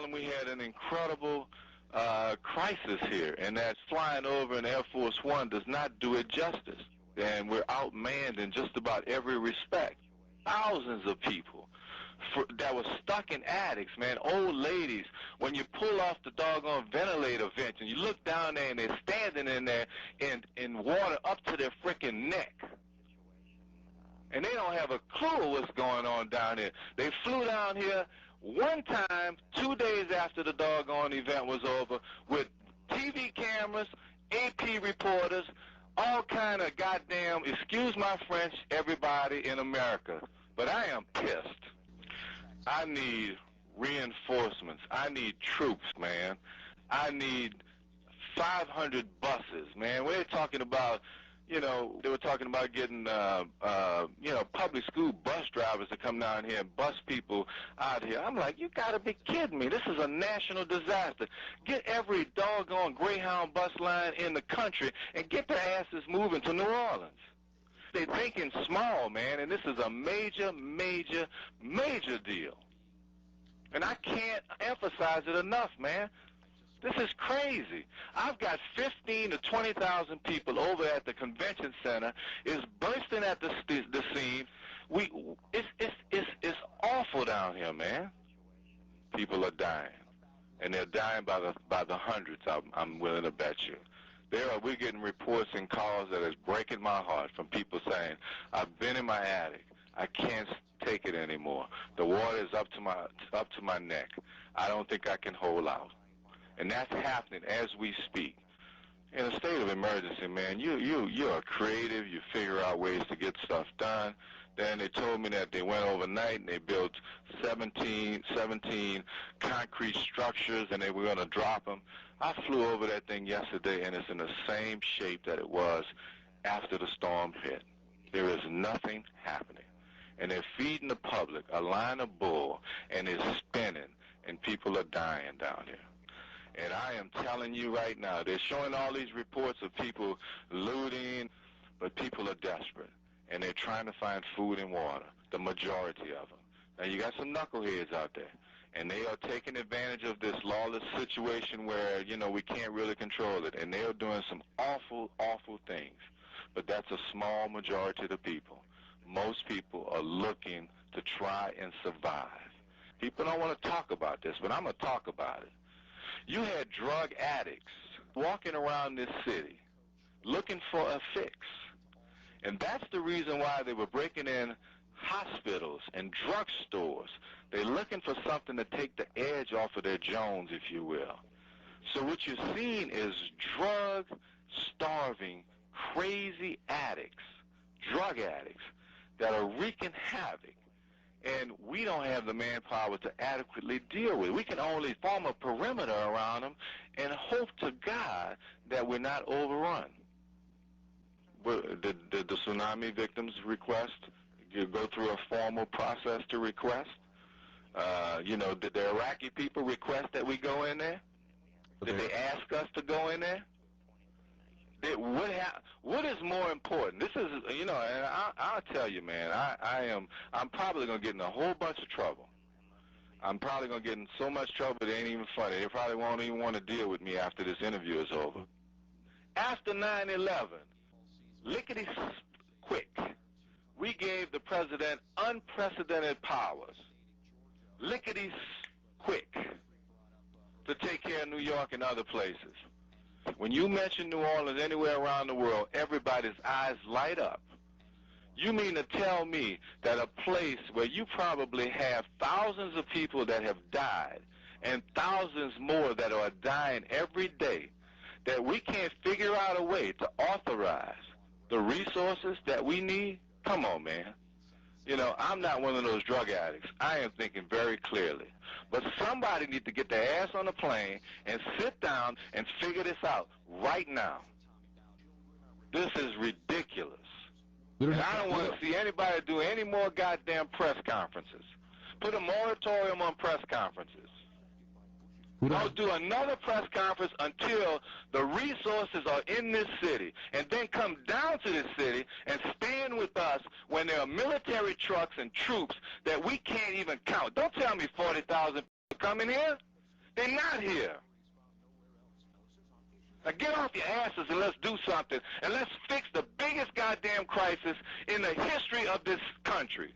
them we had an incredible crisis here, and that flying over in Air Force One does not do it justice. And we're outmanned in just about every respect. Thousands of people that were stuck in attics, man, old ladies. When you pull off the doggone ventilator vent and you look down there and they're standing in there in water up to their freaking neck. And they don't have a clue what's going on down here. They flew down here one time, 2 days after the doggone event was over, with TV cameras, AP reporters, all kind of goddamn, excuse my French, everybody in America. But I am pissed. I need reinforcements. I need troops, man. I need 500 buses, man. We're talking about, you know, they were talking about getting, you know, public school bus drivers to come down here and bus people out here. I'm like, you gotta be kidding me. This is a national disaster. Get every doggone Greyhound bus line in the country and get their asses moving to New Orleans. They're thinking small, man, and this is a major, major, major deal. And I can't emphasize it enough, man. This is crazy. I've got 15 to 20,000 people over at the convention center. It's bursting at the seams. It's awful down here, man. People are dying, and they're dying by the hundreds. I'm willing to bet you. We're getting reports and calls that is breaking my heart from people saying, "I've been in my attic. I can't take it anymore. The water is up to my neck. I don't think I can hold out." And that's happening as we speak. In a state of emergency, man, you're creative. You figure out ways to get stuff done. Then they told me that they went overnight and they built 17 concrete structures and they were going to drop them. I flew over that thing yesterday and it's in the same shape that it was after the storm hit. There is nothing happening. And they're feeding the public a line of bull and it's spinning and people are dying down here. And I am telling you right now, they're showing all these reports of people looting, but people are desperate. And they're trying to find food and water, the majority of them. Now, you got some knuckleheads out there, and they are taking advantage of this lawless situation where, you know, we can't really control it. And they are doing some awful, awful things. But that's a small majority of the people. Most people are looking to try and survive. People don't want to talk about this, but I'm going to talk about it. You had drug addicts walking around this city looking for a fix. And that's the reason why they were breaking in hospitals and drugstores. They're looking for something to take the edge off of their Jones, if you will. So what you're seeing is drug-starving, crazy addicts, drug addicts, that are wreaking havoc. And we don't have the manpower to adequately deal with it. We can only form a perimeter around them and hope to God that we're not overrun. Did the tsunami victims request? You go through a formal process to request? You know, did the Iraqi people request that we go in there? Did they ask us to go in there? What is more important? This is, you know, and I'll tell you, man, I'm probably going to get in a whole bunch of trouble. I'm probably going to get in so much trouble it ain't even funny. They probably won't even want to deal with me after this interview is over. After 9/11, lickety-quick, we gave the president unprecedented powers, lickety-quick, to take care of New York and other places. When you mention New Orleans anywhere around the world, everybody's eyes light up. You mean to tell me that a place where you probably have thousands of people that have died and thousands more that are dying every day, that we can't figure out a way to authorize the resources that we need? Come on, man. You know, I'm not one of those drug addicts. I am thinking very clearly. But somebody needs to get their ass on a plane and sit down and figure this out right now. This is ridiculous. And I don't want to see anybody do any more goddamn press conferences. Put a moratorium on press conferences. Don't do another press conference until the resources are in this city, and then come down to this city and stand with us when there are military trucks and troops that we can't even count. Don't tell me 40,000 people coming here. They're not here. Now get off your asses and let's do something, and let's fix the biggest goddamn crisis in the history of this country.